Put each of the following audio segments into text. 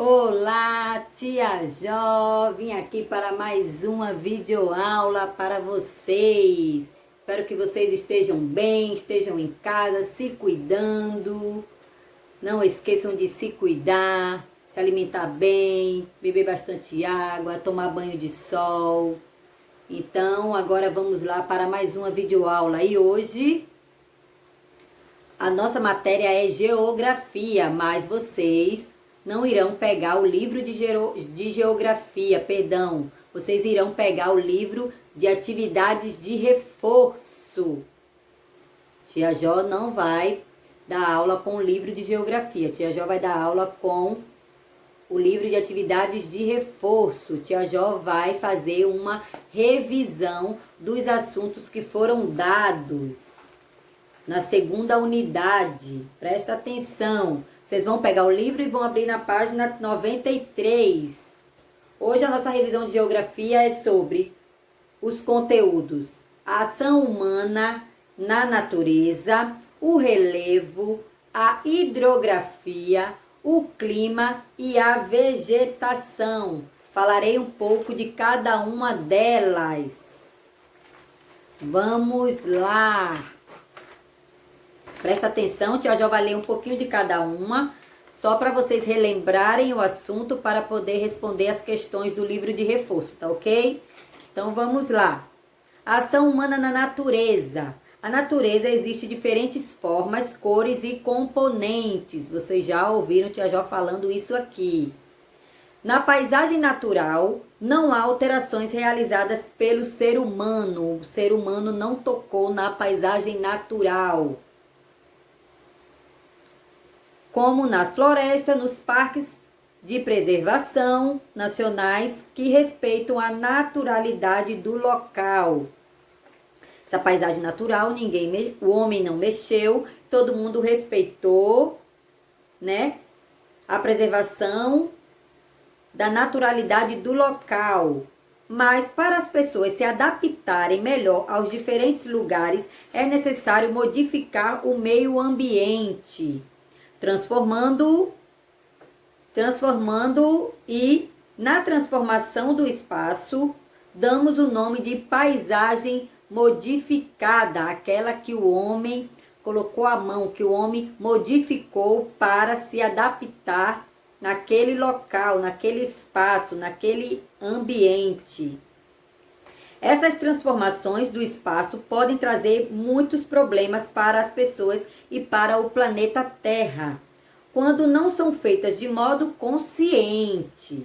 Olá, tia Jó, vim aqui para mais uma videoaula para vocês. Espero que vocês estejam bem, estejam em casa, se cuidando. Não esqueçam de se cuidar, se alimentar bem, beber bastante água, tomar banho de sol. Então, agora vamos lá para mais uma videoaula. E hoje a nossa matéria é geografia, mas vocês não irão pegar o livro de geografia, perdão. Vocês irão pegar o livro de atividades de reforço. Tia Jó não vai dar aula com o livro de geografia. Tia Jó vai dar aula com o livro de atividades de reforço. Tia Jó vai fazer uma revisão dos assuntos que foram dados na segunda unidade. Presta atenção. Vocês vão pegar o livro e vão abrir na página 93. Hoje a nossa revisão de geografia é sobre os conteúdos: a ação humana na natureza, o relevo, a hidrografia, o clima e a vegetação. Falarei um pouco de cada uma delas. Vamos lá! Presta atenção, tia Jó vai ler um pouquinho de cada uma, só para vocês relembrarem o assunto para poder responder as questões do livro de reforço, tá ok? Então vamos lá. A ação humana na natureza. A natureza existe diferentes formas, cores e componentes. Vocês já ouviram tia Jó falando isso aqui. Na paisagem natural, não há alterações realizadas pelo ser humano. O ser humano não tocou na paisagem natural, como nas florestas, nos parques de preservação nacionais que respeitam a naturalidade do local. Essa paisagem natural, o homem não mexeu, todo mundo respeitou, né, a preservação da naturalidade do local. Mas para as pessoas se adaptarem melhor aos diferentes lugares, é necessário modificar o meio ambiente, transformando e na transformação do espaço damos o nome de paisagem modificada, aquela que o homem colocou a mão, que o homem modificou para se adaptar naquele local, naquele espaço, naquele ambiente. Essas transformações do espaço podem trazer muitos problemas para as pessoas e para o planeta Terra, quando não são feitas de modo consciente.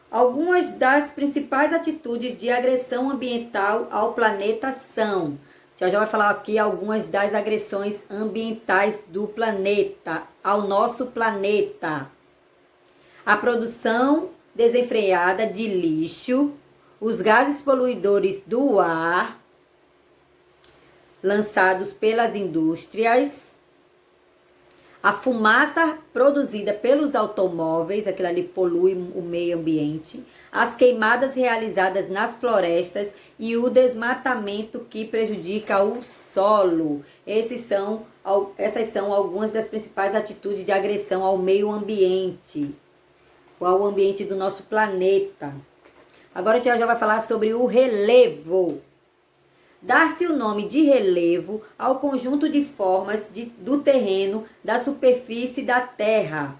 Algumas das principais atitudes de agressão ambiental ao planeta são... Já vai falar aqui algumas das agressões ambientais do planeta, ao nosso planeta. A produção desenfreada de lixo, os gases poluidores do ar lançados pelas indústrias, a fumaça produzida pelos automóveis, aquilo ali polui o meio ambiente, as queimadas realizadas nas florestas e o desmatamento que prejudica o solo. Essas são algumas das principais atitudes de agressão ao meio ambiente, ao ambiente do nosso planeta. Agora a tia já vai falar sobre o relevo. Dar-se o nome de relevo ao conjunto de formas do terreno da superfície da terra.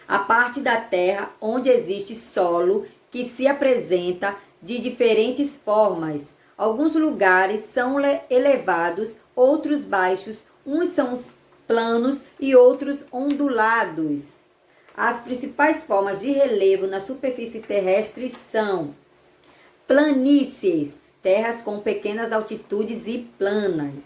A parte da terra onde existe solo que se apresenta de diferentes formas. Alguns lugares são elevados, outros baixos, uns são planos e outros ondulados. As principais formas de relevo na superfície terrestre são planícies, terras com pequenas altitudes e planas.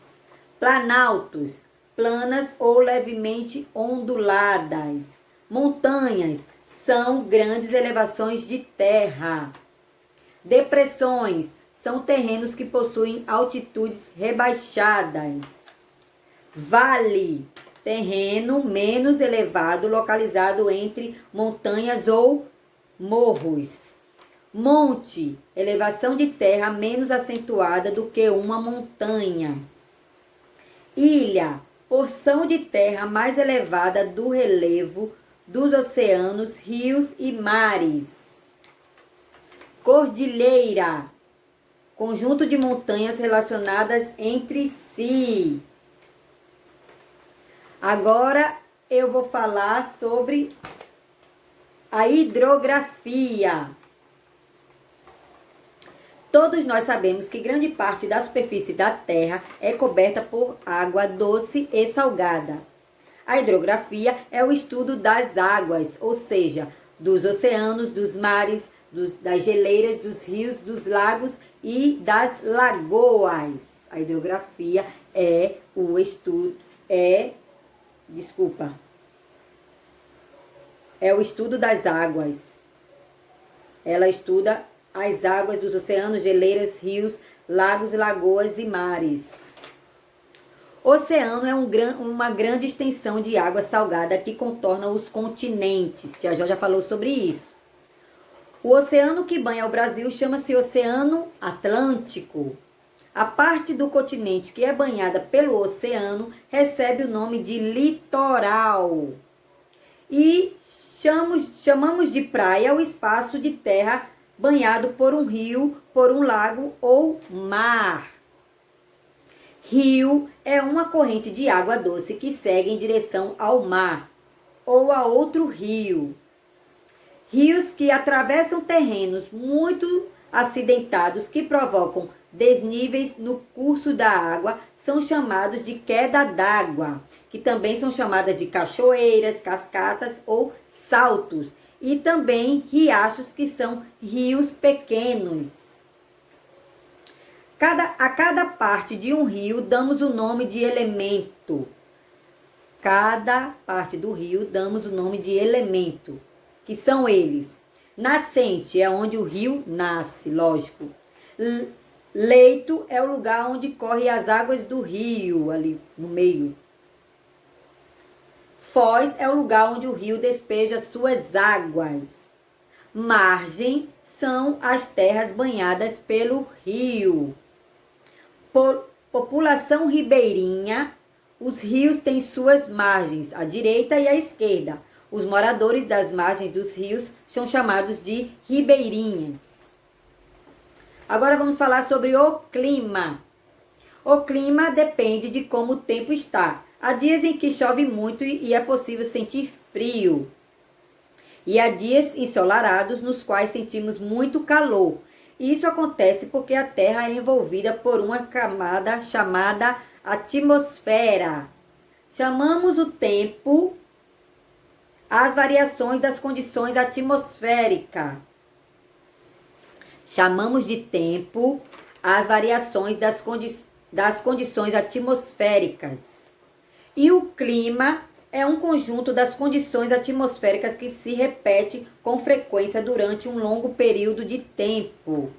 Planaltos, planas ou levemente onduladas. Montanhas, são grandes elevações de terra. Depressões, são terrenos que possuem altitudes rebaixadas. Vale, terreno menos elevado localizado entre montanhas ou morros. Monte, elevação de terra menos acentuada do que uma montanha. Ilha, porção de terra mais elevada do relevo dos oceanos, rios e mares. Cordilheira, conjunto de montanhas relacionadas entre si. Agora eu vou falar sobre a hidrografia. Todos nós sabemos que grande parte da superfície da Terra é coberta por água doce e salgada. A hidrografia é o estudo das águas, ou seja, dos oceanos, dos mares, das geleiras, dos rios, dos lagos e das lagoas. A hidrografia é o estudo, é o estudo das águas. Ela estuda as águas dos oceanos, geleiras, rios, lagos, lagoas e mares. Oceano é uma grande extensão de água salgada que contorna os continentes. Tia Jó já falou sobre isso. O oceano que banha o Brasil chama-se Oceano Atlântico. A parte do continente que é banhada pelo oceano recebe o nome de litoral. E chamamos de praia o espaço de terra banhado por um rio, por um lago ou mar. Rio é uma corrente de água doce que segue em direção ao mar ou a outro rio. Rios que atravessam terrenos muito acidentados que provocam desníveis no curso da água são chamados de queda d'água, que também são chamadas de cachoeiras, cascatas ou saltos, e também riachos, que são rios pequenos. A cada parte de um rio damos o nome de elemento. Cada parte do rio damos o nome de elemento, que são eles. Nascente é onde o rio nasce, lógico. Leito é o lugar onde correm as águas do rio, ali no meio. Foz é o lugar onde o rio despeja suas águas. Margem são as terras banhadas pelo rio. População ribeirinha, os rios têm suas margens, à direita e à esquerda. Os moradores das margens dos rios são chamados de ribeirinhas. Agora vamos falar sobre o clima. O clima depende de como o tempo está. Há dias em que chove muito e é possível sentir frio. E há dias ensolarados nos quais sentimos muito calor. Isso acontece porque a Terra é envolvida por uma camada chamada atmosfera. Chamamos o tempo as variações das condições atmosféricas. Chamamos de tempo as variações das condições atmosféricas. E o clima é um conjunto das condições atmosféricas que se repete com frequência durante um longo período de tempo.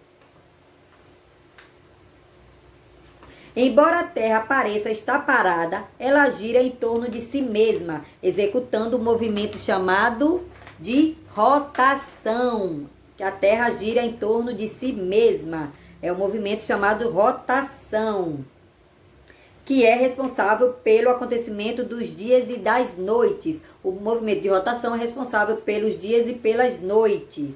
Embora a Terra pareça estar parada, ela gira em torno de si mesma, executando um movimento chamado de rotação. Que a Terra gira em torno de si mesma. É um movimento chamado rotação, que é responsável pelo acontecimento dos dias e das noites. O movimento de rotação é responsável pelos dias e pelas noites.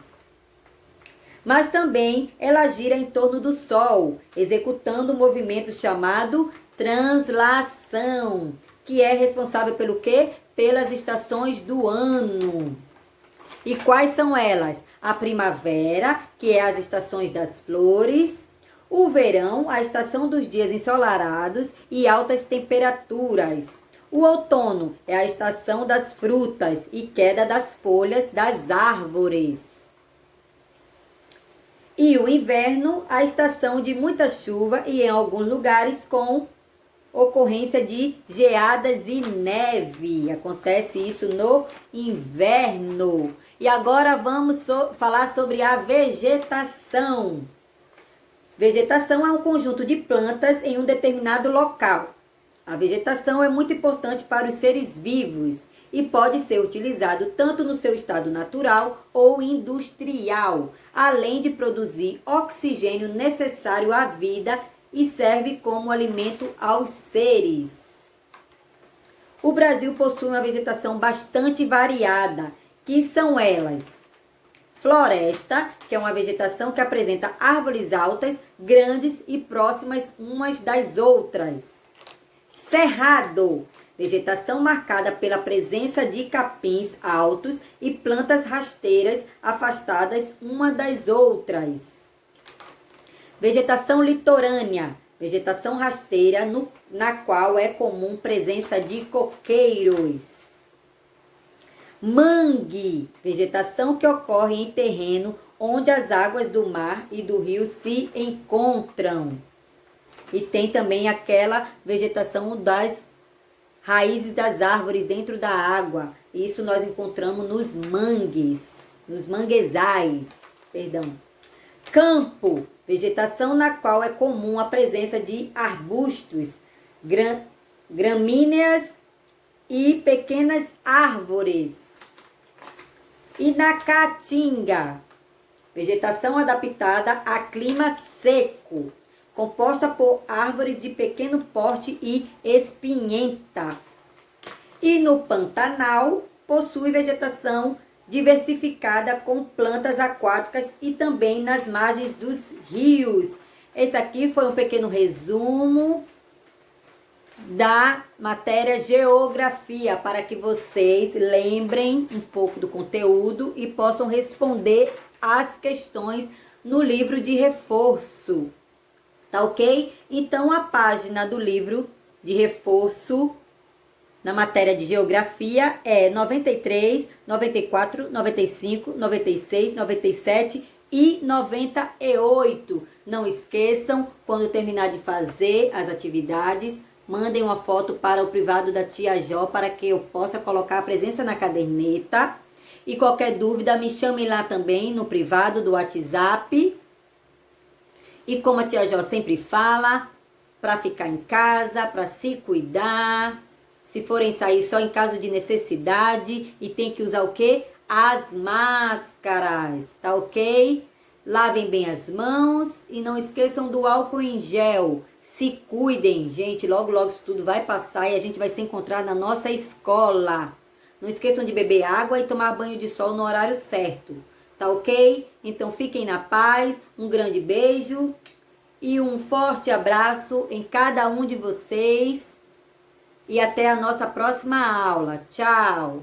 Mas também ela gira em torno do Sol, executando um movimento chamado translação, que é responsável pelo quê? Pelas estações do ano. E quais são elas? A primavera, que é as estações das flores. O verão, a estação dos dias ensolarados e altas temperaturas. O outono é a estação das frutas e queda das folhas das árvores. E o inverno, a estação de muita chuva e em alguns lugares com ocorrência de geadas e neve. Acontece isso no inverno. E agora vamos falar sobre a vegetação. Vegetação é um conjunto de plantas em um determinado local. A vegetação é muito importante para os seres vivos e pode ser utilizado tanto no seu estado natural ou industrial, além de produzir oxigênio necessário à vida e serve como alimento aos seres. O Brasil possui uma vegetação bastante variada, que são elas: floresta, que é uma vegetação que apresenta árvores altas, grandes e próximas umas das outras. Cerrado, vegetação marcada pela presença de capins altos e plantas rasteiras afastadas uma das outras. Vegetação litorânea, vegetação rasteira na qual é comum presença de coqueiros. Mangue, vegetação que ocorre em terreno onde as águas do mar e do rio se encontram. E tem também aquela vegetação das raízes das árvores dentro da água. Isso nós encontramos nos mangues, nos manguezais, perdão. Campo, vegetação na qual é comum a presença de arbustos, gramíneas e pequenas árvores. E na caatinga, vegetação adaptada a clima seco, composta por árvores de pequeno porte e espinhenta. E no Pantanal, possui vegetação diversificada com plantas aquáticas e também nas margens dos rios. Esse aqui foi um pequeno resumo da matéria Geografia, para que vocês lembrem um pouco do conteúdo e possam responder as questões no livro de reforço. Tá ok? Então, a página do livro de reforço na matéria de Geografia é 93, 94, 95, 96, 97 e 98. Não esqueçam, quando terminar de fazer as atividades, mandem uma foto para o privado da tia Jó, para que eu possa colocar a presença na caderneta. E qualquer dúvida, me chame lá também no privado do WhatsApp. E como a tia Jó sempre fala, para ficar em casa, para se cuidar. Se forem sair só em caso de necessidade. E tem que usar o quê? As máscaras, tá ok? Lavem bem as mãos e não esqueçam do álcool em gel. Se cuidem, gente. Logo, logo isso tudo vai passar e a gente vai se encontrar na nossa escola. Não esqueçam de beber água e tomar banho de sol no horário certo. Tá ok? Então fiquem na paz. Um grande beijo e um forte abraço em cada um de vocês. E até a nossa próxima aula. Tchau!